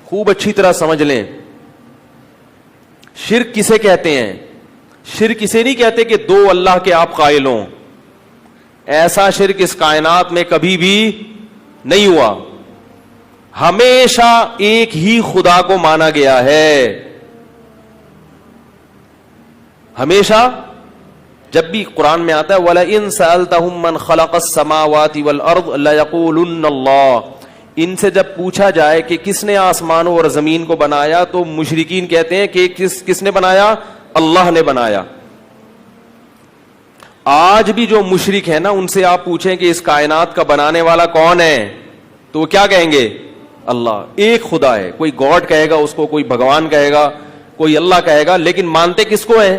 خوب اچھی طرح سمجھ لیں. شرک کسے کہتے ہیں؟ شرک اسے نہیں کہتے کہ دو اللہ کے آپ قائل ہوں. ایسا شرک اس کائنات میں کبھی بھی نہیں ہوا. ہمیشہ ایک ہی خدا کو مانا گیا ہے. ہمیشہ جب بھی قرآن میں آتا ہے وَلَئِن سَأَلْتَهُم مَّنْ خَلَقَ السَّمَاوَاتِ وَالْأَرْضَ لَيَقُولُنَّ اللَّهُ. ان سے جب پوچھا جائے کہ کس نے آسمانوں اور زمین کو بنایا تو مشرکین کہتے ہیں کہ کس نے بنایا؟ اللہ نے بنایا. آج بھی جو مشرک ہے نا ان سے آپ پوچھیں کہ اس کائنات کا بنانے والا کون ہے تو وہ کیا کہیں گے؟ اللہ. ایک خدا ہے. کوئی گاڈ کہے گا اس کو, کوئی بھگوان کہے گا, کوئی اللہ کہے گا, لیکن مانتے کس کو ہے؟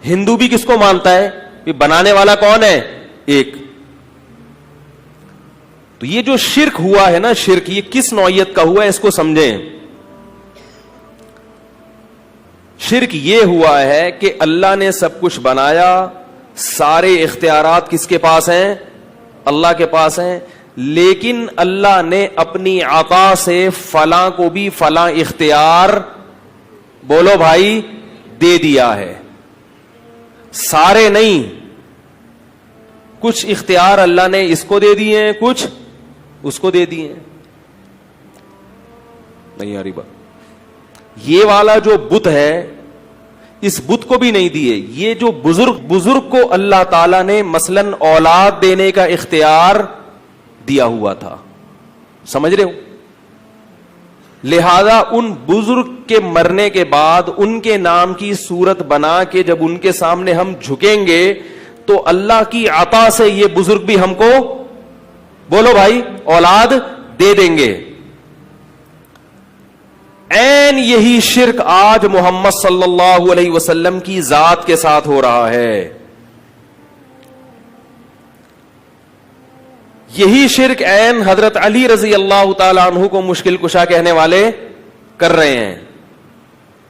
ہندو بھی کس کو مانتا ہے کہ بنانے والا کون ہے؟ ایک. تو یہ جو شرک ہوا ہے نا, شرک یہ کس نوعیت کا ہوا ہے اس کو سمجھیں. شرک یہ ہوا ہے کہ اللہ نے سب کچھ بنایا, سارے اختیارات کس کے پاس ہیں؟ اللہ کے پاس ہیں, لیکن اللہ نے اپنی عطا سے فلاں کو بھی فلاں اختیار, بولو بھائی, دے دیا ہے. سارے نہیں, کچھ اختیار اللہ نے اس کو دے دیے ہیں, کچھ اس کو دے دیے ہیں. نہیں آ رہی بات. یہ والا جو بت ہے اس بت کو بھی نہیں دیے. یہ جو بزرگ کو اللہ تعالی نے مثلاً اولاد دینے کا اختیار دیا ہوا تھا, سمجھ رہے ہو؟ لہذا ان بزرگ کے مرنے کے بعد ان کے نام کی صورت بنا کے جب ان کے سامنے ہم جھکیں گے تو اللہ کی عطا سے یہ بزرگ بھی ہم کو, بولو بھائی, اولاد دے دیں گے. عین یہی شرک آج محمد صلی اللہ علیہ وسلم کی ذات کے ساتھ ہو رہا ہے. یہی شرک عین حضرت علی رضی اللہ تعالی عنہ کو مشکل کشا کہنے والے کر رہے ہیں.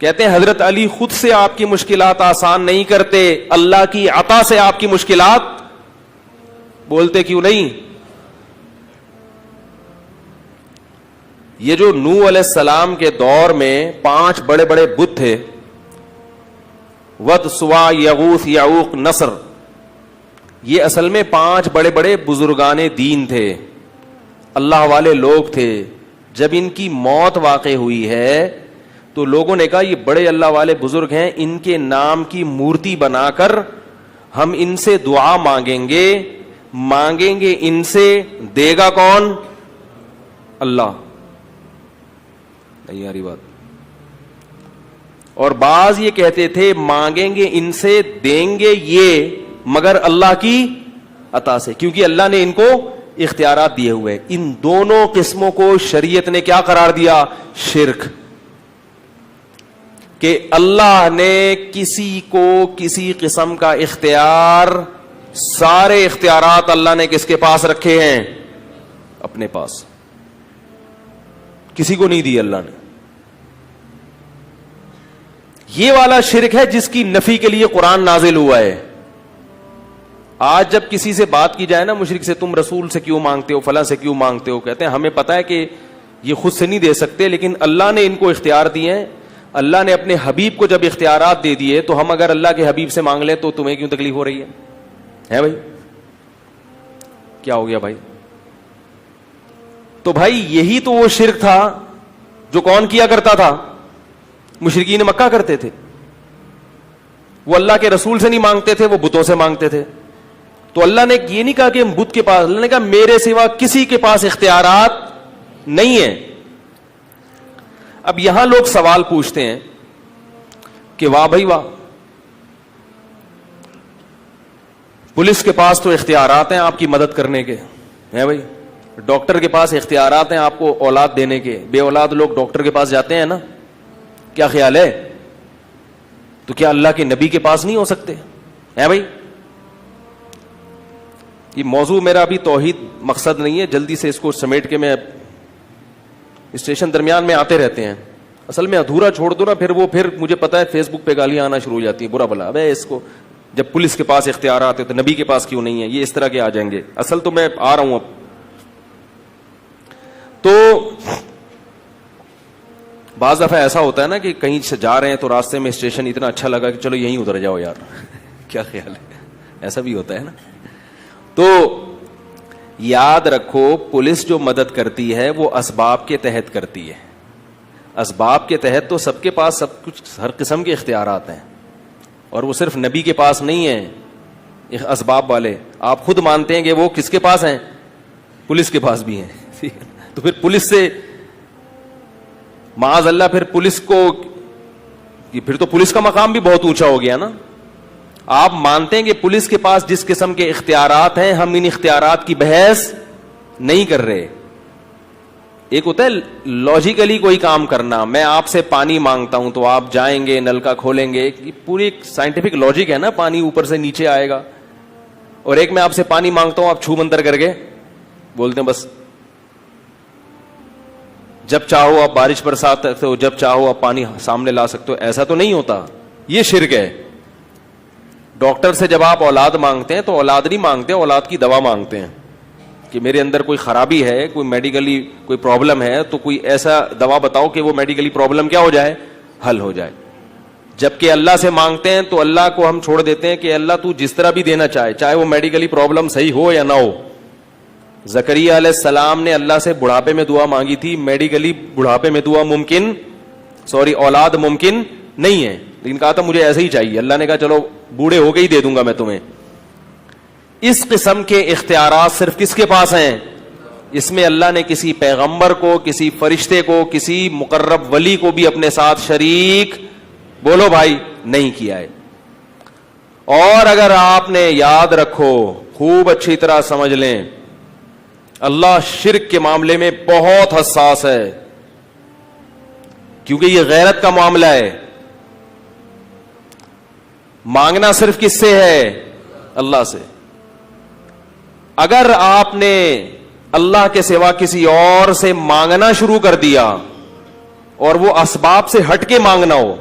کہتے ہیں حضرت علی خود سے آپ کی مشکلات آسان نہیں کرتے, اللہ کی عطا سے آپ کی مشکلات. بولتے کیوں نہیں؟ یہ جو نوح علیہ السلام کے دور میں 5 بڑے بڑے بت تھے, ود, سوا, یغوث, یعوق, نصر, یہ اصل میں 5 بڑے بڑے بزرگان دین تھے, اللہ والے لوگ تھے. جب ان کی موت واقع ہوئی ہے تو لوگوں نے کہا یہ بڑے اللہ والے بزرگ ہیں, ان کے نام کی مورتی بنا کر ہم ان سے دعا مانگیں گے ان سے, دے گا کون؟ اللہ. نہیں آ رہی بات. اور بعض یہ کہتے تھے مانگیں گے ان سے, دیں گے یہ مگر اللہ کی عطا سے, کیونکہ اللہ نے ان کو اختیارات دیے ہوئے. ان دونوں قسموں کو شریعت نے کیا قرار دیا؟ شرک. کہ اللہ نے کسی کو کسی قسم کا اختیار, سارے اختیارات اللہ نے کس کے پاس رکھے ہیں؟ اپنے پاس. کسی کو نہیں دی اللہ نے. یہ والا شرک ہے جس کی نفی کے لیے قرآن نازل ہوا ہے. آج جب کسی سے بات کی جائے نا مشرک سے, تم رسول سے کیوں مانگتے ہو, فلاں سے کیوں مانگتے ہو, کہتے ہیں ہمیں پتا ہے کہ یہ خود سے نہیں دے سکتے, لیکن اللہ نے ان کو اختیار دیے ہیں. اللہ نے اپنے حبیب کو جب اختیارات دے دیے تو ہم اگر اللہ کے حبیب سے مانگ لیں تو تمہیں کیوں تکلیف ہو رہی ہے بھائی؟ کیا ہو گیا بھائی؟ تو بھائی یہی تو وہ شرک تھا جو کون کیا کرتا تھا؟ مشرکین مکہ کرتے تھے. وہ اللہ کے رسول سے نہیں مانگتے تھے, وہ بتوں سے مانگتے تھے. تو اللہ نے یہ نہیں کہا کہ ہم بت کے پاس, اللہ نے کہا میرے سوا کسی کے پاس اختیارات نہیں ہیں. اب یہاں لوگ سوال پوچھتے ہیں کہ واہ بھائی واہ, پولیس کے پاس تو اختیارات ہیں آپ کی مدد کرنے کے, ہیں بھائی, ڈاکٹر کے پاس اختیارات ہیں آپ کو اولاد دینے کے, بے اولاد لوگ ڈاکٹر کے پاس جاتے ہیں نا, کیا خیال ہے؟ تو کیا اللہ کے نبی کے پاس نہیں ہو سکتے ہیں بھائی؟ یہ موضوع میرا ابھی توحید مقصد نہیں ہے, جلدی سے اس کو سمیٹ کے میں اسٹیشن درمیان میں آتے رہتے ہیں. اصل میں ادھورا چھوڑ دو نا, پھر مجھے پتا ہے فیس بک پہ گالیاں آنا شروع ہو جاتی ہیں, برا بلا ابے اس کو, جب پولیس کے پاس اختیارات ہے تو نبی کے پاس کیوں نہیں ہے, یہ اس طرح کے آ جائیں گے. اصل تو میں آ رہا ہوں اب. تو بعض دفعہ ایسا ہوتا ہے نا کہ کہیں سے جا رہے ہیں تو راستے میں اسٹیشن اتنا اچھا لگا کہ چلو یہیں اتر جاؤ یار کیا خیال ہے, ایسا بھی ہوتا ہے نا. تو یاد رکھو پولیس جو مدد کرتی ہے وہ اسباب کے تحت کرتی ہے. اسباب کے تحت تو سب کے پاس سب کچھ, ہر قسم کے اختیارات ہیں, اور وہ صرف نبی کے پاس نہیں ہیں اسباب والے. آپ خود مانتے ہیں کہ وہ کس کے پاس ہیں؟ پولیس کے پاس بھی ہیں. تو پھر پولیس سے معاذ اللہ پھر پولیس کو, پھر تو پولیس کا مقام بھی بہت اونچا ہو گیا نا. آپ مانتے ہیں کہ پولیس کے پاس جس قسم کے اختیارات ہیں, ہم ان اختیارات کی بحث نہیں کر رہے. ایک ہوتا ہے لاجیکلی کوئی کام کرنا, میں آپ سے پانی مانگتا ہوں تو آپ جائیں گے نلکا کھولیں گے, یہ پوری ایک سائنٹیفک لاجک ہے نا, پانی اوپر سے نیچے آئے گا. اور ایک میں آپ سے پانی مانگتا ہوں, آپ چھو منتر کر کے بولتے ہیں بس جب چاہو آپ بارش برسات سکتے ہو, جب چاہو آپ پانی سامنے لا سکتے ہو. ایسا تو نہیں ہوتا, یہ شرک ہے. ڈاکٹر سے جب آپ اولاد مانگتے ہیں تو اولاد نہیں مانگتے, اولاد کی دوا مانگتے ہیں کہ میرے اندر کوئی خرابی ہے, کوئی میڈیکلی کوئی پرابلم ہے, تو کوئی ایسا دوا بتاؤ کہ وہ میڈیکلی پرابلم کیا ہو جائے, حل ہو جائے. جبکہ اللہ سے مانگتے ہیں تو اللہ کو ہم چھوڑ دیتے ہیں کہ اللہ تو جس طرح بھی دینا چاہے, چاہے وہ میڈیکلی پرابلم صحیح ہو یا نہ ہو. زکریا علیہ السلام نے اللہ سے بڑھاپے میں دعا مانگی تھی, میڈیکلی بڑھاپے میں دعا ممکن, اولاد ممکن نہیں ہے, لیکن کہا تھا مجھے ایسے ہی چاہیے. اللہ نے کہا چلو بوڑھے ہو کے ہی دے دوں گا میں تمہیں. اس قسم کے اختیارات صرف کس کے پاس ہیں؟ اس میں اللہ نے کسی پیغمبر کو, کسی فرشتے کو, کسی مقرب ولی کو بھی اپنے ساتھ شریک, بولو بھائی, نہیں کیا ہے. اور اگر آپ نے یاد رکھو, خوب اچھی طرح سمجھ لیں, اللہ شرک کے معاملے میں بہت حساس ہے, کیونکہ یہ غیرت کا معاملہ ہے. مانگنا صرف کس سے ہے؟ اللہ سے. اگر آپ نے اللہ کے سوا کسی اور سے مانگنا شروع کر دیا اور وہ اسباب سے ہٹ کے مانگنا ہو,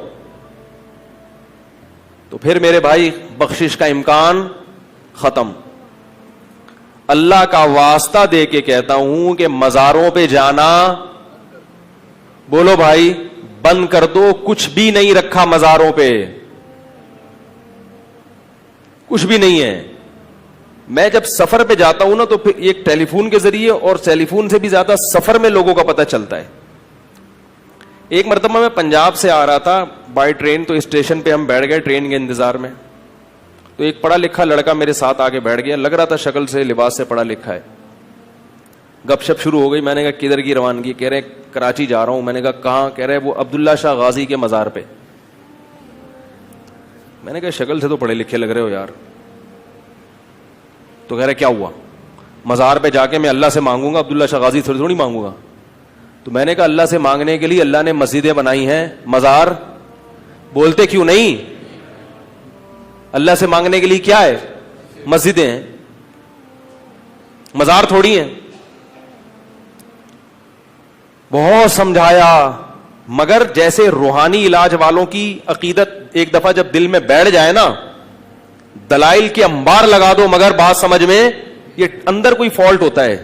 تو پھر میرے بھائی بخشش کا امکان ختم. اللہ کا واسطہ دے کے کہتا ہوں کہ مزاروں پہ جانا, بولو بھائی, بند کر دو. کچھ بھی نہیں رکھا مزاروں پہ, کچھ بھی نہیں ہے. میں جب سفر پہ جاتا ہوں نا تو پھر ایک ٹیلی فون کے ذریعے, اور ٹیلی فون سے بھی زیادہ سفر میں لوگوں کا پتہ چلتا ہے. ایک مرتبہ میں پنجاب سے آ رہا تھا بائی ٹرین, تو اسٹیشن پہ ہم بیٹھ گئے ٹرین کے انتظار میں. تو ایک پڑھا لکھا لڑکا میرے ساتھ آگے بیٹھ گیا, لگ رہا تھا شکل سے لباس سے پڑھا لکھا ہے. گپ شپ شروع ہو گئی. میں نے کہا کدھر کی روانگی؟ کہہ رہے کراچی جا رہا ہوں. میں نے کہا کہاں؟ کہہ رہے وہ عبداللہ شاہ غازی کے مزار پہ. میں نے کہا شکل سے تو پڑھے لکھے لگ رہے ہو یار. تو کہہ رہے کیا ہوا؟ مزار پہ جا کے میں اللہ سے مانگوں گا, عبداللہ شاہ غازی سے تھوڑی مانگوں گا. تو میں نے کہا اللہ سے مانگنے کے لیے اللہ نے مسجدیں بنائی ہیں, مزار بولتے کیوں نہیں؟ اللہ سے مانگنے کے لیے کیا ہے؟ مسجدیں ہیں, مزار تھوڑی ہیں. بہت سمجھایا, مگر جیسے روحانی علاج والوں کی عقیدت ایک دفعہ جب دل میں بیٹھ جائے نا, دلائل کے انبار لگا دو مگر بات سمجھ میں, یہ اندر کوئی فالٹ ہوتا ہے.